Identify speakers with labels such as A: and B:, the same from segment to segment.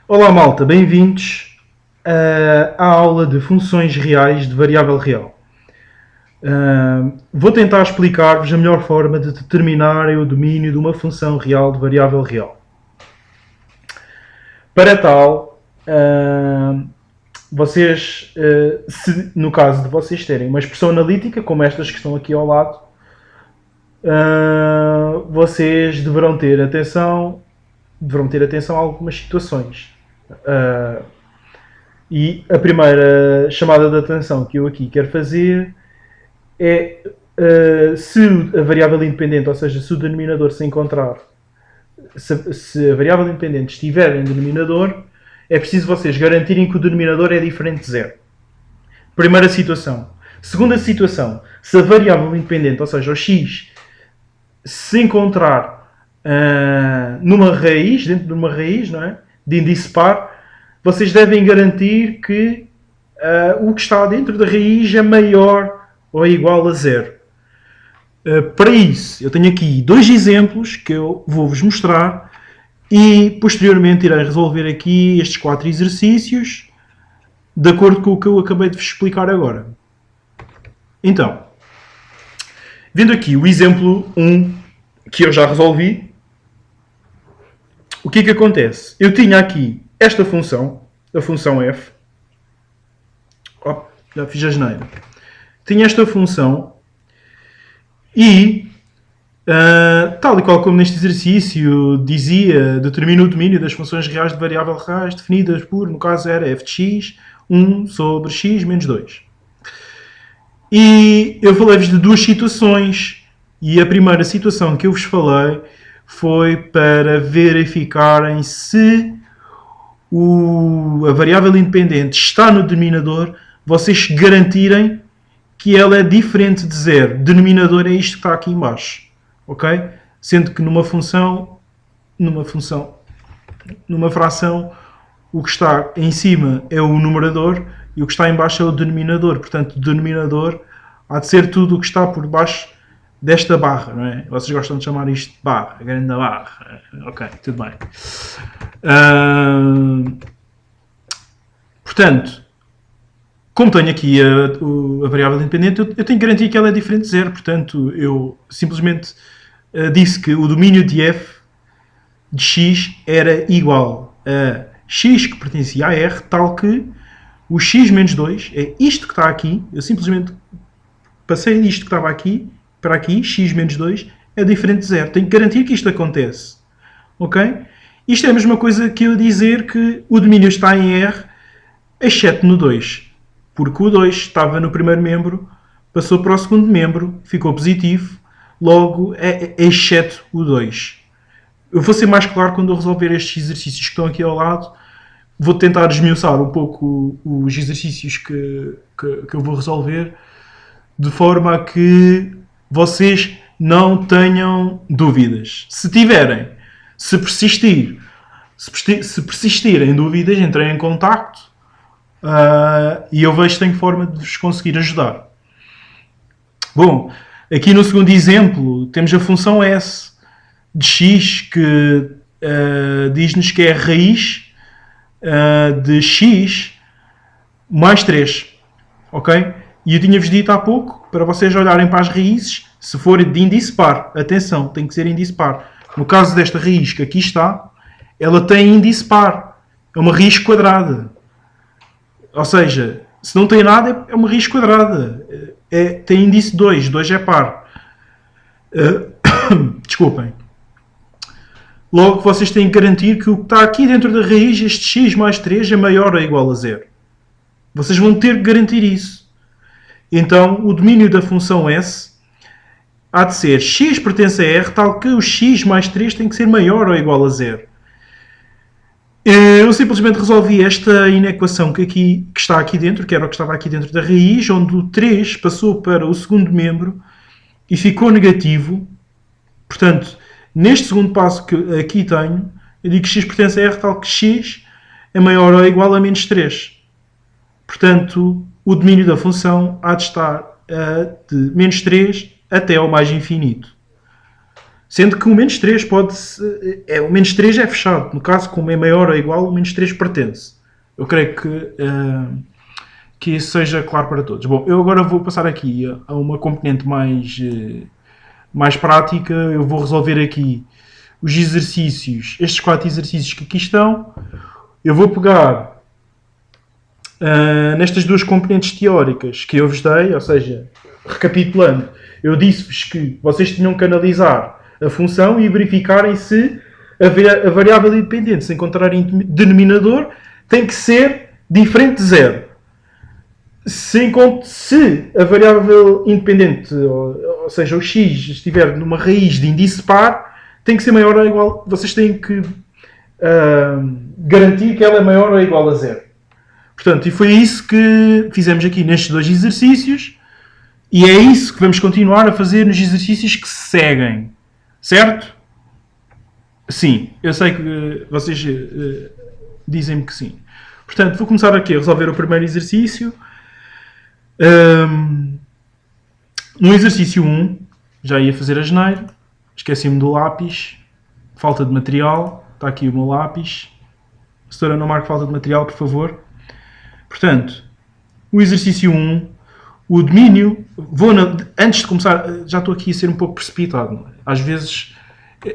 A: Olá malta, bem-vindos à aula de funções reais de variável real. Vou tentar explicar-vos a melhor forma de determinarem o domínio de uma função real de variável real. Para tal, vocês, no caso de vocês terem uma expressão analítica, como estas que estão aqui ao lado, vocês deverão ter atenção a algumas situações. E a primeira chamada de atenção que eu aqui quero fazer é se a variável independente, ou seja, se o denominador se encontrar, se a variável independente estiver em denominador, é preciso vocês garantirem que o denominador é diferente de zero. Primeira situação. Segunda situação, se a variável independente, ou seja, o x, se encontrar numa raiz, dentro de uma raiz, não é? De índice par, vocês devem garantir que o que está dentro da raiz é maior ou igual a zero. Para isso, eu tenho aqui dois exemplos que eu vou-vos mostrar e posteriormente irei resolver aqui estes 4 exercícios de acordo com o que eu acabei de vos explicar agora. Então, vendo aqui o exemplo 1 que eu já resolvi, o que é que acontece? Eu tinha aqui esta função, a função f. Já fiz a asneira. Tinha esta função e, tal e qual como neste exercício dizia, determina o domínio das funções reais de variável reais definidas por, no caso era f de x, 1 sobre x menos 2. E eu falei-vos de duas situações e a primeira situação que eu vos falei foi para verificarem se a variável independente está no denominador, vocês garantirem que ela é diferente de zero. Denominador é isto que está aqui em baixo. Ok? Sendo que numa fração, o que está em cima é o numerador e o que está em baixo é o denominador. Portanto, o denominador há de ser tudo o que está por baixo desta barra, não é? Vocês gostam de chamar isto de barra, a grande barra. Ok, tudo bem. Portanto, como tenho aqui a variável independente, eu tenho que garantir que ela é diferente de zero. Portanto, eu simplesmente disse que o domínio de f de x era igual a x que pertencia a R, tal que o x menos 2 é isto que está aqui. Eu simplesmente passei isto que estava aqui para aqui, x menos 2 é diferente de zero. Tenho que garantir que isto acontece. Ok? Isto é a mesma coisa que eu dizer que o domínio está em R, exceto no 2. Porque o 2 estava no primeiro membro, passou para o segundo membro, ficou positivo, logo é exceto o 2. Eu vou ser mais claro quando eu resolver estes exercícios que estão aqui ao lado. Vou tentar desmiuçar um pouco os exercícios que eu vou resolver, de forma a que vocês não tenham dúvidas. Se tiverem, se persistirem dúvidas, entrem em contacto e eu vejo se tenho forma de vos conseguir ajudar. Bom, aqui no segundo exemplo temos a função s de x que diz-nos que é a raiz de x mais 3. Ok? E eu tinha-vos dito há pouco, para vocês olharem para as raízes, se for de índice par, atenção, tem que ser índice par. No caso desta raiz que aqui está, ela tem índice par. É uma raiz quadrada. Ou seja, se não tem nada, é uma raiz quadrada. Tem índice 2. 2 é par. Desculpem. Logo, vocês têm que garantir que o que está aqui dentro da raiz, este x mais 3, é maior ou igual a 0. Vocês vão ter que garantir isso. Então, o domínio da função s há de ser x pertence a R, tal que o x mais 3 tem que ser maior ou igual a 0. Eu simplesmente resolvi esta inequação que está aqui dentro, que era o que estava aqui dentro da raiz, onde o 3 passou para o segundo membro e ficou negativo. Portanto, neste segundo passo que aqui tenho, eu digo que x pertence a R, tal que x é maior ou igual a menos 3. Portanto, o domínio da função há de estar de menos 3 até ao mais infinito. Sendo que o menos 3 pode... o menos 3 é fechado. No caso, como é maior ou igual, o menos 3 pertence. Eu creio que isso seja claro para todos. Bom, eu agora vou passar aqui a uma componente mais prática. Eu vou resolver aqui os exercícios, estes 4 exercícios que aqui estão. Eu vou pegar nestas 2 componentes teóricas que eu vos dei, ou seja, recapitulando, eu disse-vos que vocês tinham que analisar a função e verificarem se a variável independente, se encontrarem denominador, tem que ser diferente de zero. Se a variável independente, ou seja, o x, estiver numa raiz de índice par, tem que ser maior ou igual. Vocês têm que garantir que ela é maior ou igual a zero. Portanto, e foi isso que fizemos aqui nestes 2 exercícios, e é isso que vamos continuar a fazer nos exercícios que se seguem. Certo? Sim, eu sei que vocês dizem-me que sim. Portanto, vou começar aqui a resolver o primeiro exercício. No exercício 1, já ia fazer a geneira, esqueci-me do lápis, falta de material, está aqui o meu lápis. Setora, não marque falta de material, por favor. Portanto, o exercício 1, o domínio, antes de começar, já estou aqui a ser um pouco precipitado. Às vezes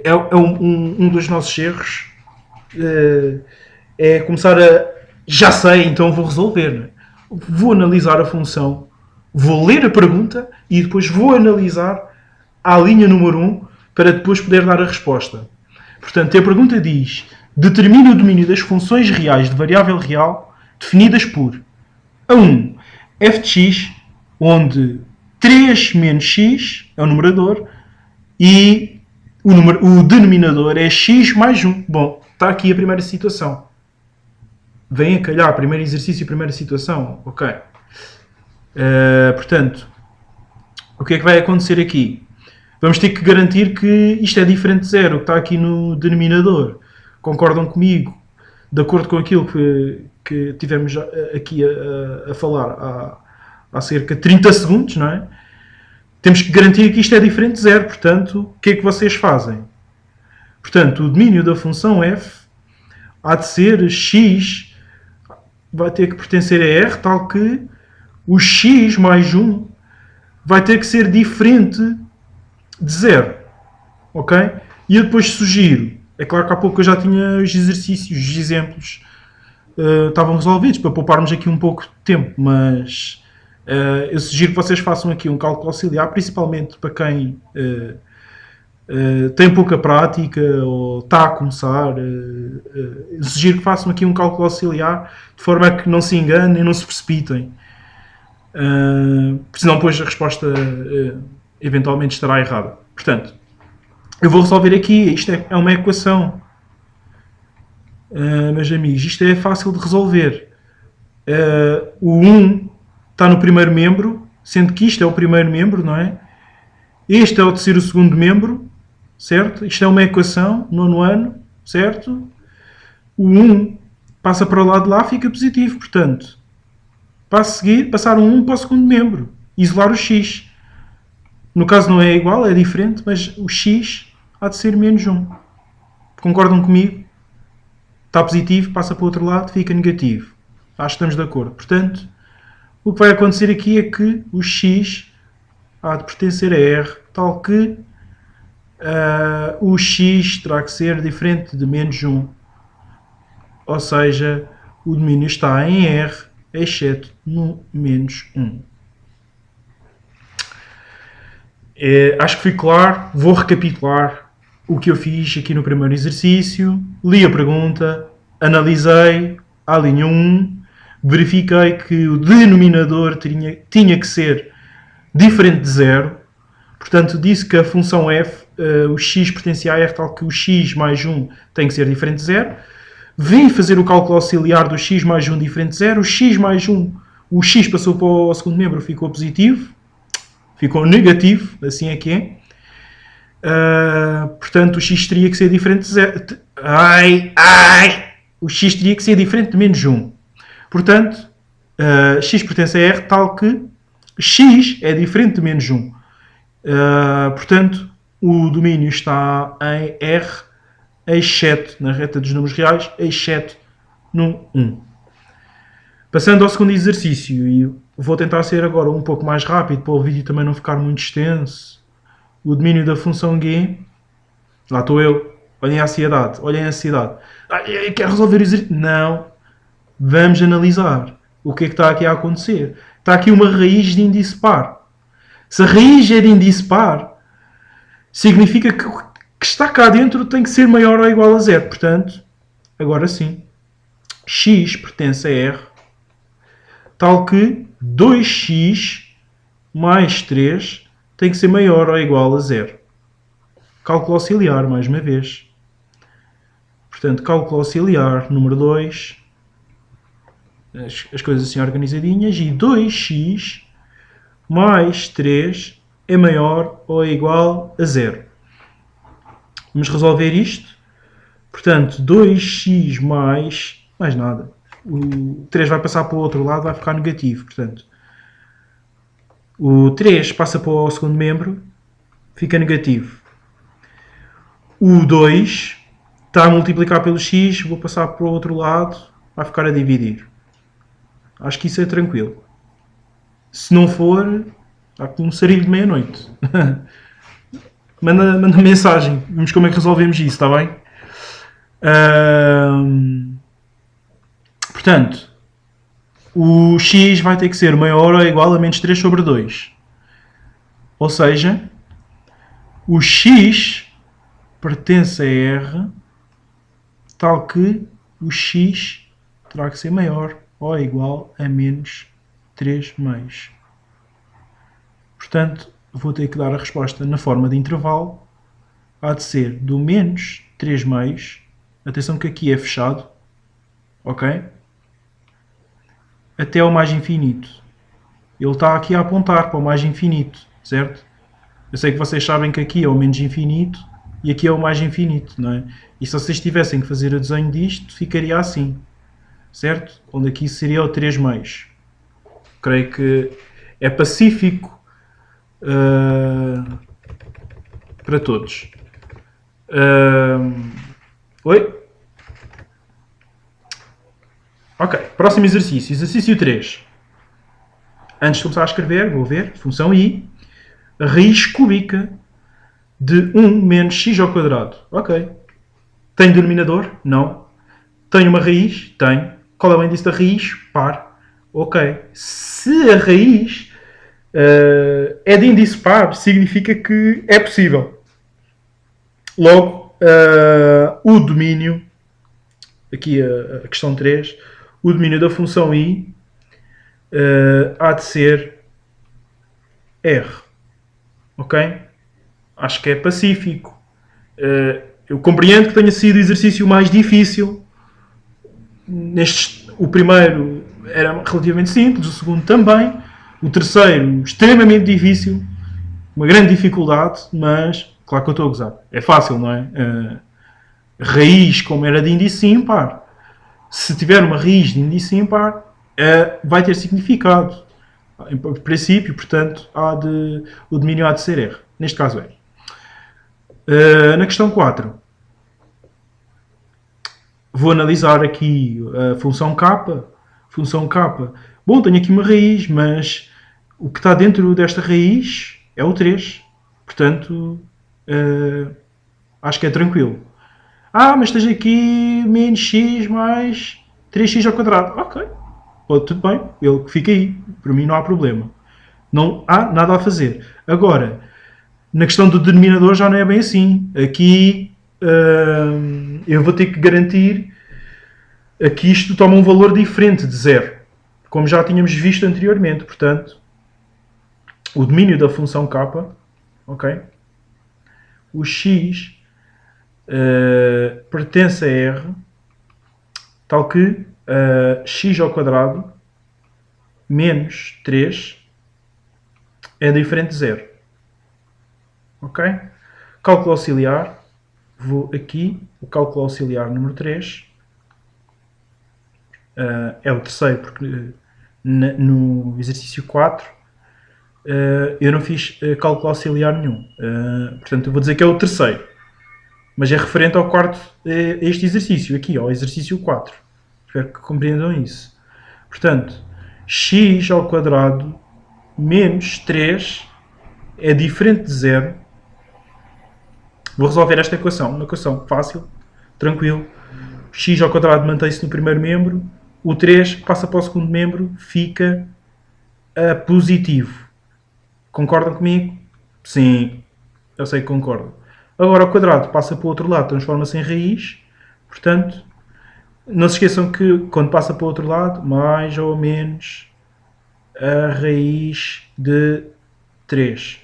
A: é um dos nossos erros, é começar já sei, então vou resolver. Não é? Vou analisar a função, vou ler a pergunta e depois vou analisar a linha número 1 para depois poder dar a resposta. Portanto, a pergunta diz: determine o domínio das funções reais de variável real definidas por a 1, f de x, onde 3 menos x é o numerador e o denominador é x mais 1. Bom, está aqui a primeira situação. Vem a calhar, primeiro exercício e primeira situação. Ok. Portanto, o que é que vai acontecer aqui? Vamos ter que garantir que isto é diferente de zero, que está aqui no denominador. Concordam comigo? De acordo com aquilo que tivemos aqui a falar há cerca de 30 segundos, não é? Temos que garantir que isto é diferente de zero. Portanto, o que é que vocês fazem? Portanto, o domínio da função f há de ser x, vai ter que pertencer a r, tal que o x mais 1 vai ter que ser diferente de zero. Ok? E eu depois sugiro, é claro que há pouco eu já tinha os exercícios, os exemplos estavam resolvidos, para pouparmos aqui um pouco de tempo, mas eu sugiro que vocês façam aqui um cálculo auxiliar, principalmente para quem tem pouca prática ou está a começar. Eu sugiro que façam aqui um cálculo auxiliar de forma a que não se enganem e não se precipitem. Porque senão depois a resposta eventualmente estará errada. Portanto, eu vou resolver aqui. Isto é uma equação. Meus amigos, isto é fácil de resolver. O 1 está no primeiro membro, sendo que isto é o primeiro membro, não é? Este é o terceiro segundo membro, certo? Isto é uma equação, nono ano, certo? O 1 passa para o lado de lá, fica positivo, portanto, passo a seguir, passar o 1 para o segundo membro, isolar o x. No caso não é igual, é diferente, mas o x há de ser menos 1. Concordam comigo? Está positivo, passa para o outro lado, fica negativo. Acho que estamos de acordo. Portanto, o que vai acontecer aqui é que o x há de pertencer a r, tal que o x terá que ser diferente de menos 1. Ou seja, o domínio está em r, exceto no menos 1. Acho que fui claro. Vou recapitular o que eu fiz aqui no primeiro exercício. Li a pergunta, analisei a linha 1, verifiquei que o denominador tinha que ser diferente de zero. Portanto, disse que a função f, o x pertencia a r, tal que o x mais 1 tem que ser diferente de zero. Vim fazer o cálculo auxiliar do x mais 1 diferente de zero. O x mais 1, o x passou para o segundo membro, ficou positivo. Ficou negativo, assim é que é. Portanto, o x teria que ser diferente de zero. O x teria que ser diferente de menos 1. Portanto, x pertence a r, tal que x é diferente de menos 1. Portanto, o domínio está em R, exceto na reta dos números reais, exceto no 1. Passando ao segundo exercício, e vou tentar ser agora um pouco mais rápido para o vídeo também não ficar muito extenso. O domínio da função G, lá estou eu, olhem a ansiedade, olhem a ansiedade. Eu quero resolver o exercício. Não, vamos analisar o que é que está aqui a acontecer. Está aqui uma raiz de índice par. Se a raiz é de índice par, significa que o que está cá dentro tem que ser maior ou igual a zero. Portanto, agora sim, x pertence a R, tal que 2x mais 3 tem que ser maior ou igual a zero. Cálculo auxiliar, mais uma vez. Portanto, cálculo auxiliar número 2, as coisas assim organizadinhas, e 2x mais 3 é maior ou igual a zero. Vamos resolver isto. Portanto, 2x mais nada. O 3 vai passar para o outro lado, vai ficar negativo. Portanto, o 3 passa para o segundo membro, fica negativo. O 2 está a multiplicar pelo x, vou passar para o outro lado, vai ficar a dividir. Acho que isso é tranquilo. Se não for, há que um sarilho de meia-noite. manda mensagem, vemos como é que resolvemos isso, está bem? Portanto, o x vai ter que ser maior ou igual a menos 3 sobre 2. Ou seja, o x pertence a R, tal que o x terá que ser maior ou igual a menos 3 meios. Portanto, vou ter que dar a resposta na forma de intervalo. Há de ser do menos 3 meios. Atenção que aqui é fechado. Ok? Até ao mais infinito. Ele está aqui a apontar para o mais infinito. Certo? Eu sei que vocês sabem que aqui é o menos infinito e aqui é o mais infinito, não é? E se vocês tivessem que fazer o desenho disto, ficaria assim. Certo? Onde aqui seria o 3 meios. Creio que é pacífico para todos. Oi? Ok, próximo exercício. Exercício 3. Antes de começar a escrever, vou ver, função I, raiz cúbica de 1 menos x ao quadrado. Ok. Tem denominador? Não. Tem uma raiz? Tem. Qual é o índice da raiz? Par. Ok. Se a raiz é de índice par, significa que é possível. Logo, o domínio, aqui a questão 3, o domínio da função I há de ser R. Ok? Acho que é pacífico. Eu compreendo que tenha sido o exercício mais difícil. O primeiro era relativamente simples, o segundo também. O terceiro, extremamente difícil. Uma grande dificuldade, mas claro que eu estou a gozar. É fácil, não é? Raiz, como era de índice ímpar, se tiver uma raiz de índice ímpar, vai ter significado. Em princípio, portanto, o domínio há de ser R. Neste caso é. Na questão 4, vou analisar aqui a função k. Função k. Bom, tenho aqui uma raiz, mas o que está dentro desta raiz é o 3. Portanto, acho que é tranquilo. Mas tens aqui menos x mais 3x ao quadrado. Ok, tudo bem, ele fica aí. Para mim não há problema. Não há nada a fazer. Agora, na questão do denominador já não é bem assim. Aqui eu vou ter que garantir que isto toma um valor diferente de 0. Como já tínhamos visto anteriormente. Portanto, o domínio da função k, ok? O x pertence a R, tal que x ao quadrado menos 3 é diferente de 0. Ok? Cálculo auxiliar. Vou aqui, o cálculo auxiliar número 3. É o terceiro, porque no exercício 4 eu não fiz cálculo auxiliar nenhum. Portanto, eu vou dizer que é o terceiro. Mas é referente ao quarto, a este exercício, aqui, ao exercício 4. Espero que compreendam isso. Portanto, x ao quadrado menos 3 é diferente de zero. Vou resolver esta equação. Uma equação fácil, tranquilo. X ao quadrado mantém-se no primeiro membro. O 3 passa para o segundo membro, fica positivo. Concordam comigo? Sim, eu sei que concordam. Agora o quadrado passa para o outro lado, transforma-se em raiz. Portanto, não se esqueçam que quando passa para o outro lado, mais ou menos a raiz de 3.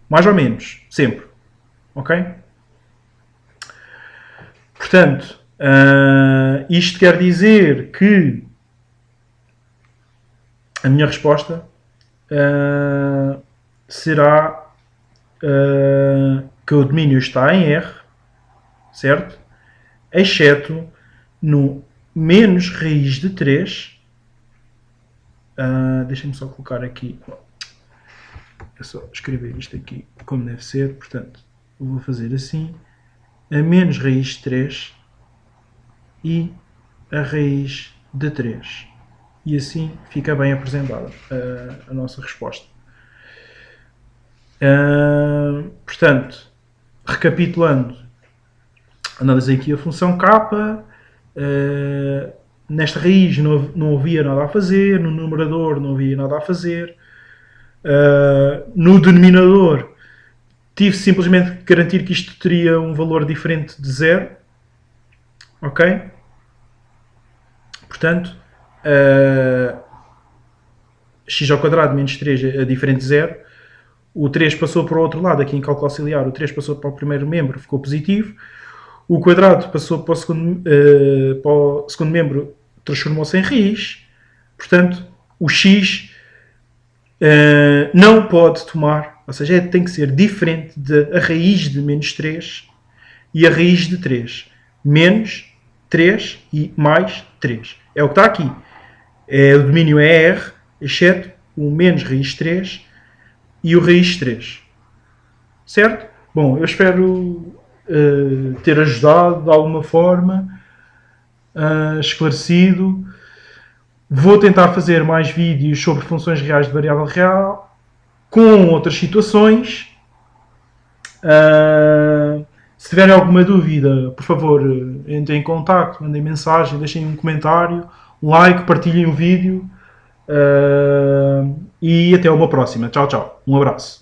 A: Mais ou menos, sempre. Ok? Portanto, isto quer dizer que a minha resposta será que o domínio está em R, certo? Exceto no menos raiz de 3. Deixem-me só colocar aqui. É só escrever isto aqui como deve ser. Portanto, eu vou fazer assim. A menos raiz de 3 e a raiz de 3. E assim fica bem apresentada a nossa resposta. Portanto, recapitulando, analisei aqui a função k. Nesta raiz não havia nada a fazer, no numerador não havia nada a fazer, no denominador tive simplesmente que garantir que isto teria um valor diferente de 0. Ok? Portanto, x ao quadrado menos 3 é diferente de 0. O 3 passou para o outro lado, aqui em cálculo auxiliar, o 3 passou para o primeiro membro, ficou positivo. O quadrado passou para o segundo membro, transformou-se em raiz. Portanto, o x não pode tomar, ou seja, tem que ser diferente da raiz de menos 3 e a raiz de 3. Menos 3 e mais 3. É o que está aqui. O domínio é R, exceto o menos raiz 3 e o raiz 3. Certo? Bom, eu espero ter ajudado de alguma forma, esclarecido. Vou tentar fazer mais vídeos sobre funções reais de variável real, com outras situações. Se tiverem alguma dúvida, por favor, entrem em contacto, mandem mensagem, deixem um comentário, um like, partilhem o vídeo. E até uma próxima. Tchau, tchau. Um abraço.